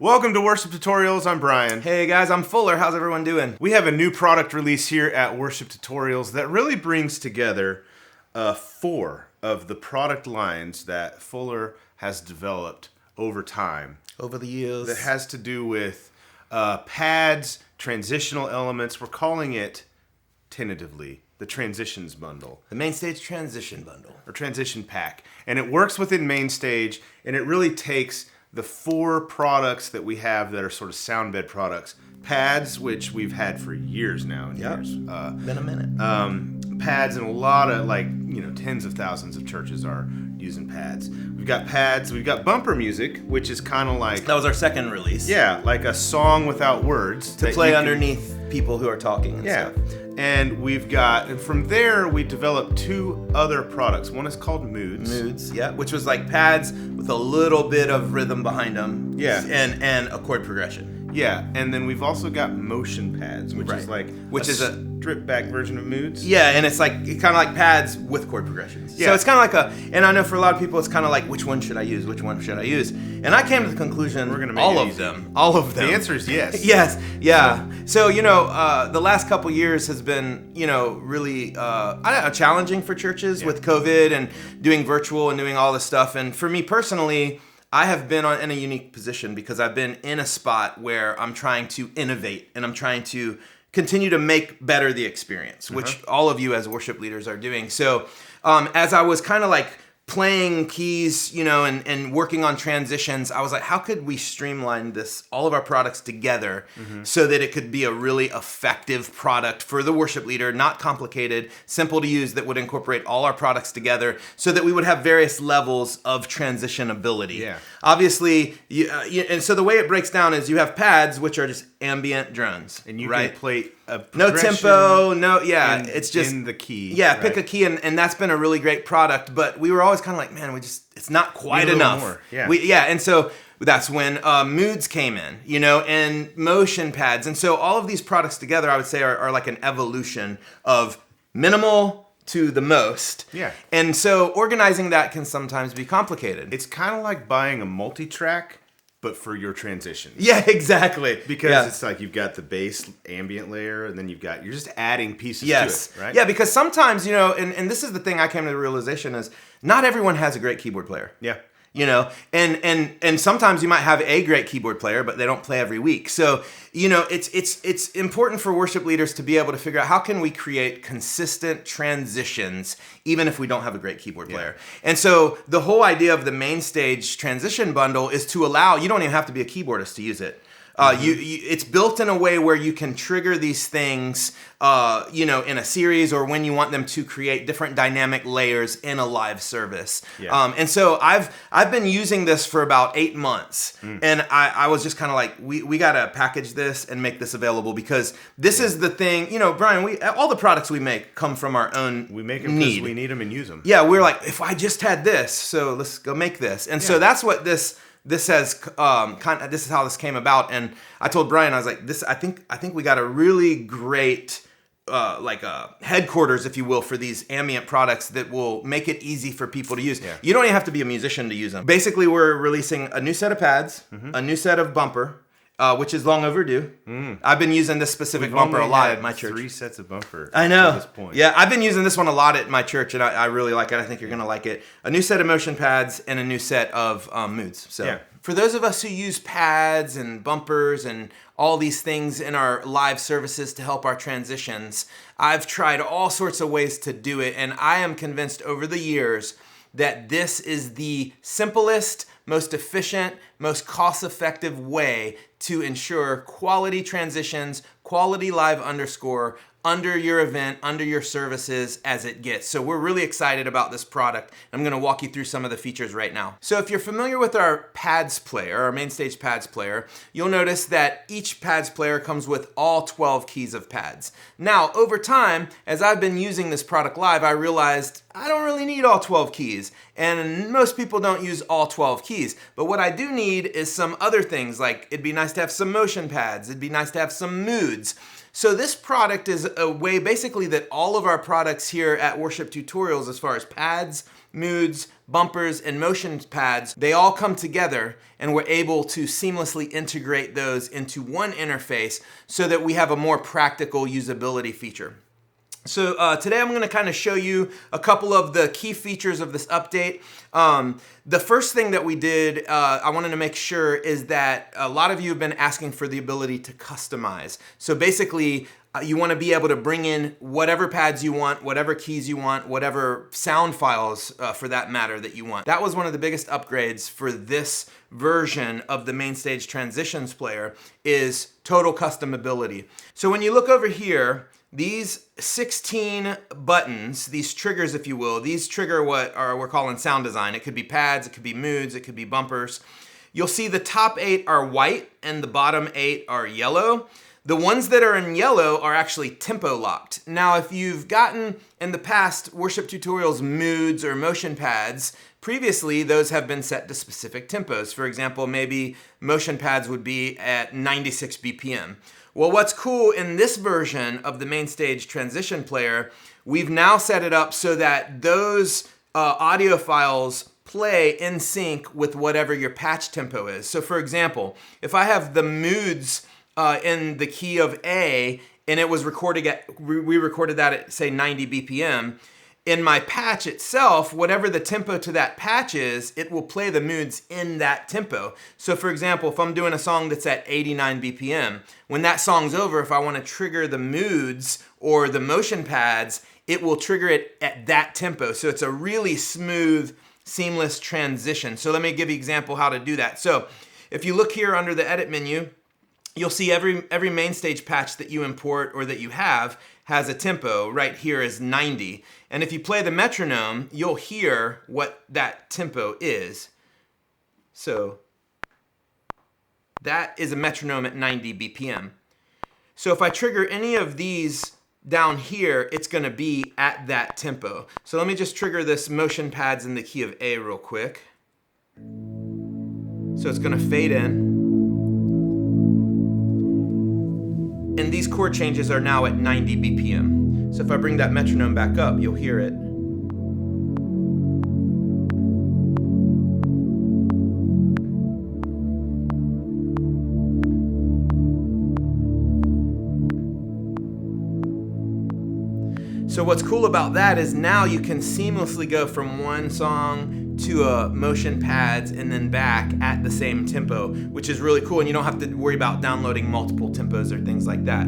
Welcome to Worship Tutorials. I'm Brian. Hey guys, I'm Fuller. How's everyone doing? We have a new product release here at Worship Tutorials that really brings together 4 of the product lines that Fuller has developed over time. Over the years. That has to do with pads, transitional elements. We're calling it, tentatively, the Transitions Bundle. The MainStage Transition Bundle. Or Transition Pack. And it works within MainStage, and it really takes the 4 products that we have that are sort of sound bed products. Pads, which we've had for years now. Years. Been a minute. Pads, and a lot of, tens of thousands of churches are using pads. We've got pads. We've got bumper music, which is kind of like... That was our second release. Yeah, like a song without words. To play underneath people who are talking and stuff. And and from there, we developed 2 other products. One is called Moods. Moods, yeah, which was like pads with a little bit of rhythm behind them. Yeah. And a chord progression. Yeah, and then we've also got motion pads, which is a stripped back version of Moods. Yeah, and it's kind of like pads with chord progressions. Yeah. So it's kind of like and I know for a lot of people, it's kind of like, which one should I use? Which one should I use? And I came to the conclusion, we're gonna make all it of easy. them. All of them. The answer is yes. Yes, yeah. So, the last couple years has been, really challenging for churches with COVID and doing virtual and doing all this stuff. And for me personally, I have been in a unique position because I've been in a spot where I'm trying to innovate and I'm trying to continue to make better the experience, which all of you as worship leaders are doing. So as I was kind of like playing keys, and working on transitions, I was like, how could we streamline all of our products together so that it could be a really effective product for the worship leader, not complicated, simple to use, that would incorporate all our products together so that we would have various levels of transitionability. Yeah. Obviously, and so the way it breaks down is you have pads, which are just ambient drones. And you can play no tempo, it's just in the key. Yeah, pick a key, and that's been a really great product. But we were always kind of like, man, it's not quite enough. More. Yeah. And so that's when Moods came in, and motion pads, and so all of these products together, I would say, are like an evolution of minimal to the most. Yeah. And so organizing that can sometimes be complicated. It's kind of like buying a multi-track, but for your transitions. Yeah, exactly. Because it's like you've got the bass ambient layer, and then you're just adding pieces to it, right? Yeah, because sometimes, and this is the thing I came to the realization is not everyone has a great keyboard player. Yeah. And sometimes you might have a great keyboard player, but they don't play every week. So, it's important for worship leaders to be able to figure out how can we create consistent transitions, even if we don't have a great keyboard player. And so the whole idea of the MainStage Transition Bundle is to allow, you don't even have to be a keyboardist to use it. It's built in a way where you can trigger these things, in a series or when you want them to create different dynamic layers in a live service. Yeah. And so I've been using this for about 8 months, and I was just kind of like, we got to package this and make this available because this is the thing. Brian, all the products we make come from our own We make them because we need them and use them. Yeah, we're like, if I just had this, so let's go make this. And so that's what this has this is how this came about. And I told Brian, I was like, I think we got a really great headquarters, if you will, for these ambient products that will make it easy for people to use. Yeah. You don't even have to be a musician to use them. Basically, we're releasing a new set of pads, a new set of bumper, which is long overdue. I've been using this specific bumper a lot at my church. 3 sets of bumper. I know. At this point. Yeah, I've been using this one a lot at my church, and I really like it. I think you're going to like it. A new set of motion pads and a new set of Moods. So for those of us who use pads and bumpers and all these things in our live services to help our transitions, I've tried all sorts of ways to do it, and I am convinced over the years that this is the simplest, most efficient, most cost-effective way to ensure quality transitions, quality live underscore, under your event, under your services as it gets. So we're really excited about this product. I'm going to walk you through some of the features right now. So if you're familiar with our pads player, our MainStage pads player, you'll notice that each pads player comes with all 12 keys of pads. Now, over time, as I've been using this product live, I realized I don't really need all 12 keys. And most people don't use all 12 keys. But what I do need is some other things, like it'd be nice to have some motion pads. It'd be nice to have some moods. So this product is a way basically that all of our products here at Worship Tutorials, as far as pads, moods, bumpers, and motion pads, they all come together, and we're able to seamlessly integrate those into one interface so that we have a more practical usability feature. So today I'm going to kind of show you a couple of the key features of this update. The first thing that we did, I wanted to make sure, is that a lot of you have been asking for the ability to customize. So basically, you want to be able to bring in whatever pads you want, whatever keys you want, whatever sound files for that matter that you want. That was one of the biggest upgrades for this version of the MainStage Transitions player, is total customability. So when you look over here, these 16 buttons, these triggers, if you will, these trigger what we're calling sound design. It could be pads, it could be moods, it could be bumpers. You'll see the top 8 are white and the bottom 8 are yellow. The ones that are in yellow are actually tempo locked. Now, if you've gotten in the past worship tutorials moods or motion pads, previously those have been set to specific tempos. For example, maybe motion pads would be at 96 BPM. Well, what's cool in this version of the MainStage Transition Player, we've now set it up so that those audio files play in sync with whatever your patch tempo is. So for example, if I have the moods in the key of A, and it was recorded we recorded that at, say, 90 BPM, in my patch itself, whatever the tempo to that patch is, it will play the moods in that tempo. So for example, if I'm doing a song that's at 89 BPM, when that song's over, if I want to trigger the moods or the motion pads, it will trigger it at that tempo. So it's a really smooth, seamless transition. So let me give you an example how to do that. So if you look here under the edit menu, you'll see every MainStage patch that you import or that you have has a tempo. Right here is 90. And if you play the metronome, you'll hear what that tempo is. So that is a metronome at 90 BPM. So if I trigger any of these down here, it's going to be at that tempo. So let me just trigger this motion pads in the key of A real quick. So it's going to fade in. And these chord changes are now at 90 BPM. So if I bring that metronome back up, you'll hear it. So what's cool about that is now you can seamlessly go from one song to a motion pads and then back at the same tempo, which is really cool, and you don't have to worry about downloading multiple tempos or things like that.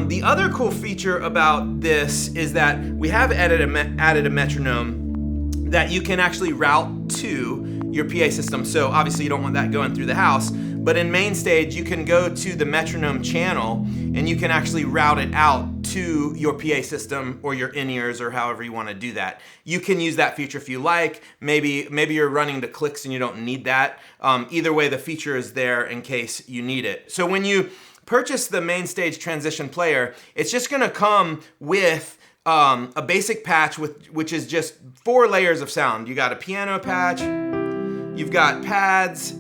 The other cool feature about this is that we have added a metronome that you can actually route to your PA system. So obviously you don't want that going through the house, but in MainStage you can go to the metronome channel and you can actually route it out to your PA system or your in-ears or however you want to do that. You can use that feature if you like. Maybe you're running to clicks and you don't need that. Either way, the feature is there in case you need it. So when you purchase the MainStage Transition Player, it's just going to come with a basic patch which is just 4 layers of sound. You got a piano patch, you've got pads,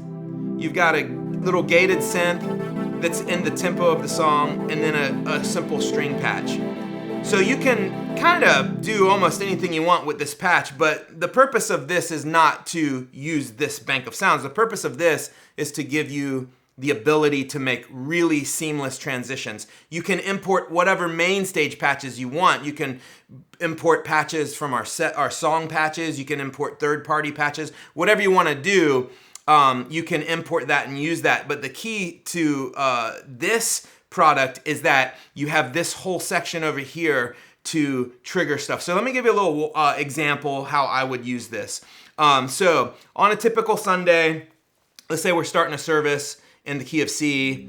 you've got a little gated synth that's in the tempo of the song, and then a simple string patch. So you can kind of do almost anything you want with this patch, but the purpose of this is not to use this bank of sounds. The purpose of this is to give you the ability to make really seamless transitions. You can import whatever MainStage patches you want. You can import patches from our song patches. You can import third-party patches. Whatever you want to do, you can import that and use that. But the key to this product is that you have this whole section over here to trigger stuff. So let me give you a little example how I would use this. So on a typical Sunday, let's say we're starting a service in the key of C.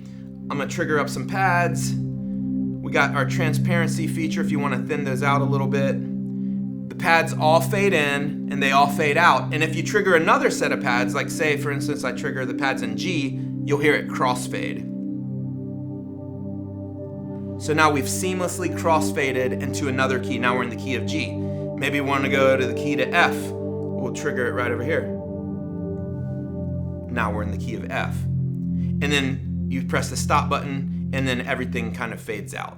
I'm gonna trigger up some pads. We got our transparency feature if you want to thin those out a little bit. The pads all fade in and they all fade out. And if you trigger another set of pads, like say for instance I trigger the pads in G, you'll hear it crossfade. So now we've seamlessly crossfaded into another key. Now we're in the key of G. Maybe we want to go to the key to F. We'll trigger it right over here. Now we're in the key of F. And then you press the stop button and then everything kind of fades out.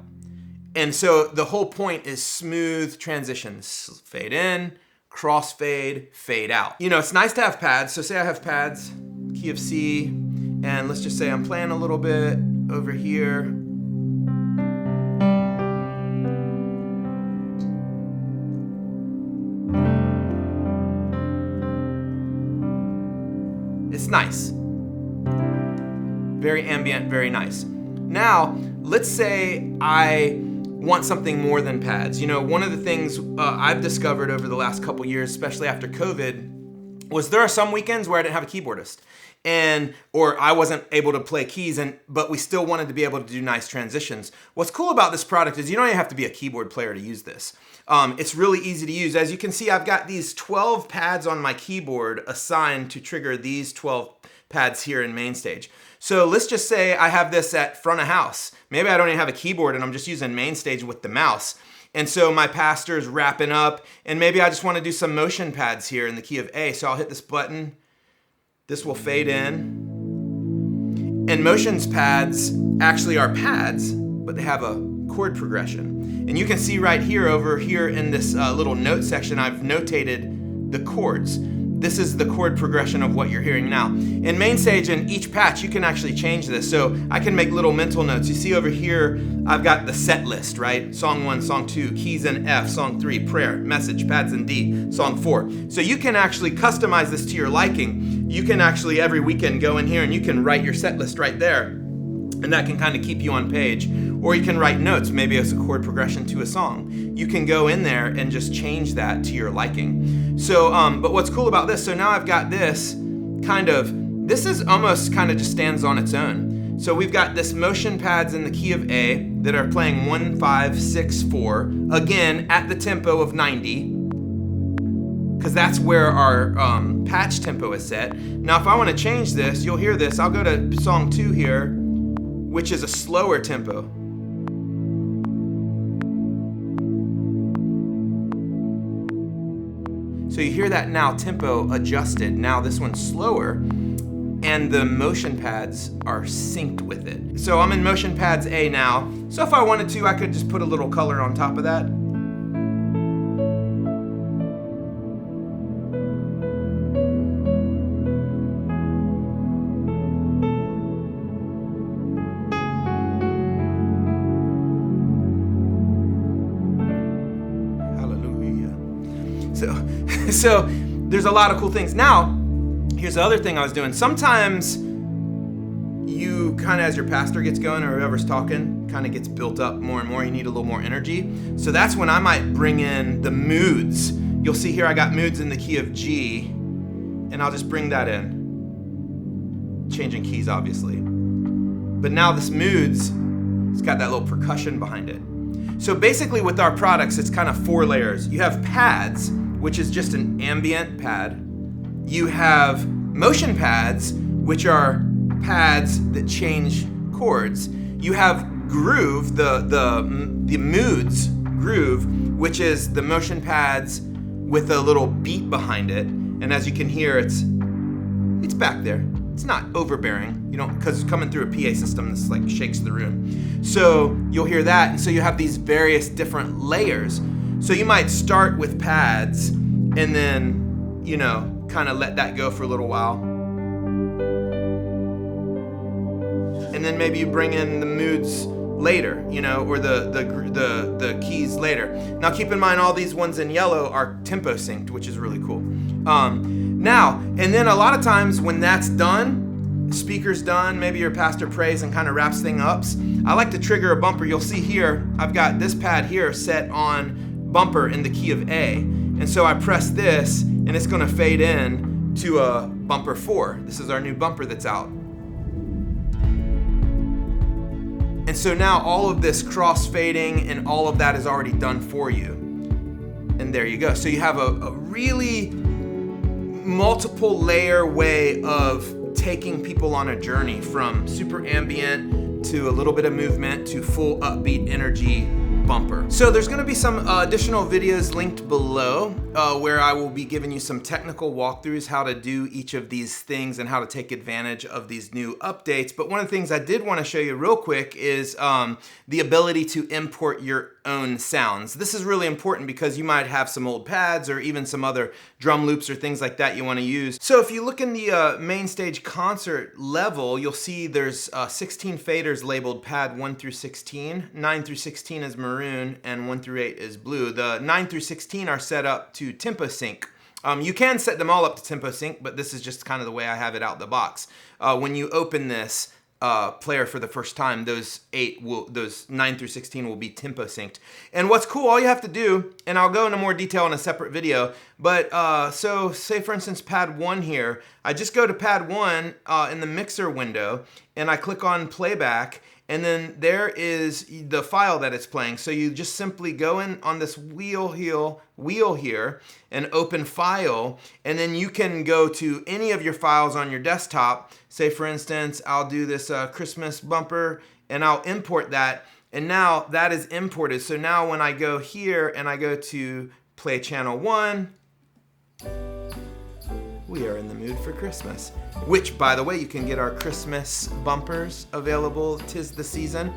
And so the whole point is smooth transitions. Fade in, crossfade, fade out. You know, it's nice to have pads. So say I have pads, key of C, and let's just say I'm playing a little bit over here. It's nice. Very ambient, very nice. Now, let's say I want something more than pads. You know, one of the things I've discovered over the last couple years, especially after COVID, was there are some weekends where I didn't have a keyboardist, or I wasn't able to play keys, but we still wanted to be able to do nice transitions. What's cool about this product is you don't even have to be a keyboard player to use this. It's really easy to use. As you can see, I've got these 12 pads on my keyboard assigned to trigger these 12 pads here in MainStage. So let's just say I have this at front of house. Maybe I don't even have a keyboard and I'm just using MainStage with the mouse. And so my pastor's wrapping up, and maybe I just want to do some motion pads here in the key of A. So I'll hit this button. This will fade in. And motions pads actually are pads, but they have a chord progression. And you can see right here, over here in this little note section, I've notated the chords. This is the chord progression of what you're hearing now. In MainStage, in each patch, you can actually change this. So I can make little mental notes. You see over here, I've got the set list, right? Song 1, Song 2, keys in F, Song 3, prayer, message, pads in D, Song 4. So you can actually customize this to your liking. You can actually every weekend go in here and you can write your set list right there. And that can kind of keep you on page. Or you can write notes, maybe it's a chord progression to a song. You can go in there and just change that to your liking. So, but what's cool about this, so now I've got this this is almost kind of just stands on its own. So we've got this motion pads in the key of A that are playing 1, 5, 6, 4, again at the tempo of 90, because that's where our patch tempo is set. Now if I want to change this, you'll hear this, I'll go to song 2 here, which is a slower tempo. So you hear that now tempo adjusted. Now this one's slower, and the motion pads are synced with it. So I'm in motion pads A now. So if I wanted to, I could just put a little color on top of that. So there's a lot of cool things. Now, here's the other thing I was doing. Sometimes you kind of, as your pastor gets going or whoever's talking, kind of gets built up more and more. You need a little more energy. So that's when I might bring in the moods. You'll see here I got moods in the key of G, and I'll just bring that in. Changing keys, obviously. But now this moods, it's got that little percussion behind it. So basically with our products, it's kind of 4 layers. You have pads, which is just an ambient pad. You have motion pads, which are pads that change chords. You have groove, the moods groove, which is the motion pads with a little beat behind it. And as you can hear, it's back there. It's not overbearing, because it's coming through a PA system that's like shakes the room. So you'll hear that, and so you have these various different layers. So you might start with pads and then, kind of let that go for a little while. And then maybe you bring in the moods later, or the keys later. Now keep in mind all these ones in yellow are tempo synced, which is really cool. Now, and then a lot of times when that's done, the speaker's done, maybe your pastor prays and kind of wraps things up, I like to trigger a bumper. You'll see here, I've got this pad here set on bumper in the key of A. And so I press this and it's gonna fade in to a bumper 4. This is our new bumper that's out. And so now all of this cross fading and all of that is already done for you. And there you go. So you have a really multiple layer way of taking people on a journey from super ambient to a little bit of movement to full upbeat energy bumper. So there's gonna be some additional videos linked below where I will be giving you some technical walkthroughs, how to do each of these things and how to take advantage of these new updates. But one of the things I did wanna show you real quick is the ability to import your own sounds. This is really important because you might have some old pads or even some other drum loops or things like that you want to use. So if you look in the MainStage concert level, you'll see there's 16 faders labeled pad 1 through 16. 9 through 16 is maroon and 1 through 8 is blue. The 9 through 16 are set up to tempo sync. You can set them all up to tempo sync, but this is just kind of the way I have it out the box. When you open this player for the first time, those 9 through 16 will be tempo synced. And what's cool, all you have to do, and I'll go into more detail in a separate video, but so say for instance pad 1 here, I just go to pad 1 in the mixer window and I click on playback, and then there is the file that it's playing. So you just simply go in on this wheel here and open file, and then you can go to any of your files on your desktop. Say for instance, I'll do this Christmas bumper and I'll import that, and now that is imported. So now when I go here and I go to play channel 1, we are in the mood for Christmas. Which, by the way, you can get our Christmas bumpers available, 'tis the season.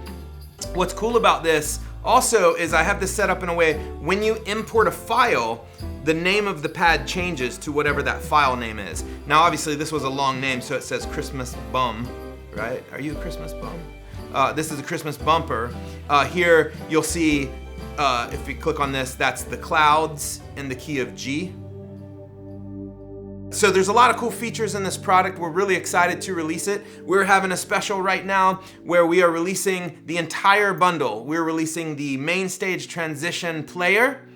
What's cool about this also is I have this set up in a way, when you import a file, the name of the pad changes to whatever that file name is. Now obviously this was a long name, so it says Christmas Bum, right? Are you a Christmas bum? This is a Christmas bumper. Here you'll see, if you click on this, that's the clouds in the key of G. So there's a lot of cool features in this product. We're really excited to release it. We're having a special right now where we are releasing the entire bundle. We're releasing the MainStage Transition Player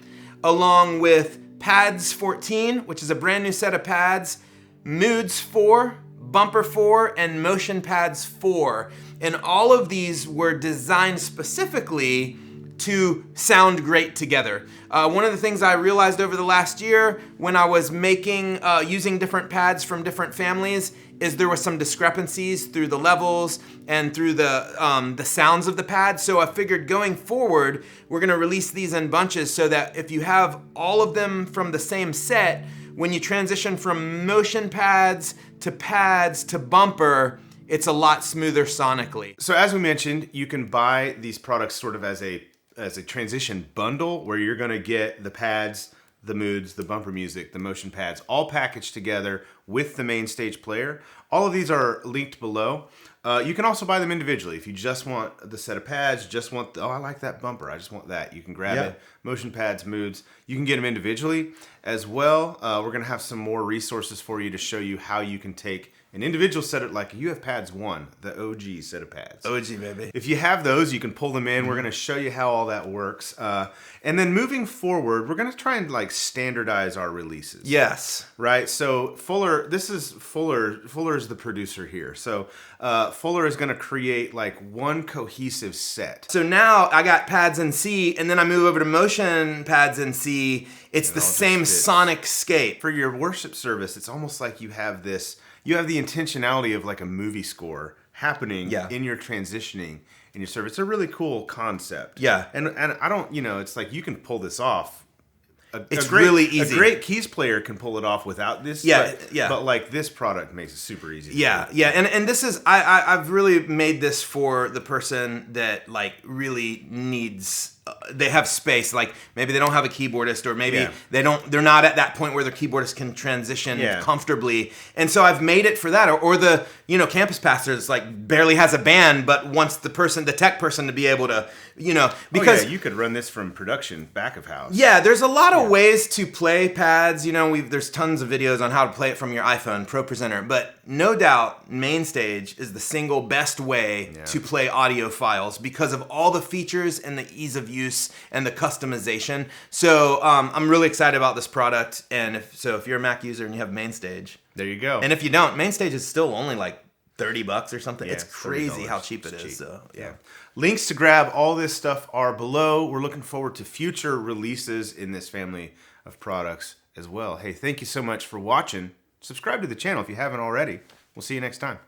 along with Pads 14, which is a brand new set of pads, Moods 4, Bumper 4, and Motion Pads 4. And all of these were designed specifically to sound great together. One of the things I realized over the last year when I was making, using different pads from different families, is there was some discrepancies through the levels and through the sounds of the pad. So I figured going forward, we're gonna release these in bunches so that if you have all of them from the same set, when you transition from motion pads to bumper, it's a lot smoother sonically. So as we mentioned, you can buy these products sort of as a transition bundle where you're going to get the pads, the moods, the bumper music, the motion pads, all packaged together with the MainStage player. All of these are linked below. You can also buy them individually. If you just want the set of pads, just want, oh, I like that bumper, I just want that, you can grab it. Motion pads, moods, you can get them individually as well. We're going to have some more resources for you to show you how you can take an individual set of, like you have pads 1, the OG set of pads. OG, baby. If you have those, you can pull them in. We're going to show you how all that works. And then moving forward, we're going to try and like standardize our releases. Yes. Right? So Fuller, this is Fuller. Fuller's the producer here. So Fuller is going to create like one cohesive set. So now I got pads in C, and then I move over to motion pads in C. It's the same sonic scape. For your worship service, it's almost like you have this, you have the intentionality of like a movie score happening in your transitioning in your service. It's a really cool concept. Yeah. And I don't, you know, it's like you can pull this off. It's really easy. A great keys player can pull it off without this. Yeah, But like this product makes it super easy. Yeah. And this is, I've really made this for the person that like really needs, they have space, like maybe they don't have a keyboardist, or maybe they're not at that point where their keyboardist can transition comfortably, and so I've made it for that, or the campus pastor that's like barely has a band but wants the tech person to be able to, because you could run this from production back of house. Yeah, there's a lot of ways to play pads. There's tons of videos on how to play it from your iPhone Pro Presenter, but no doubt MainStage is the single best way to play audio files because of all the features and the ease of use and the customization. So I'm really excited about this product, and if you're a Mac user and you have MainStage, there you go. And if you don't, MainStage is still only like $30 or something. Yeah, it's crazy how cheap it is. Cheap. So yeah. Links to grab all this stuff are below. We're looking forward to future releases in this family of products as well. Hey, thank you so much for watching. Subscribe to the channel if you haven't already. We'll see you next time.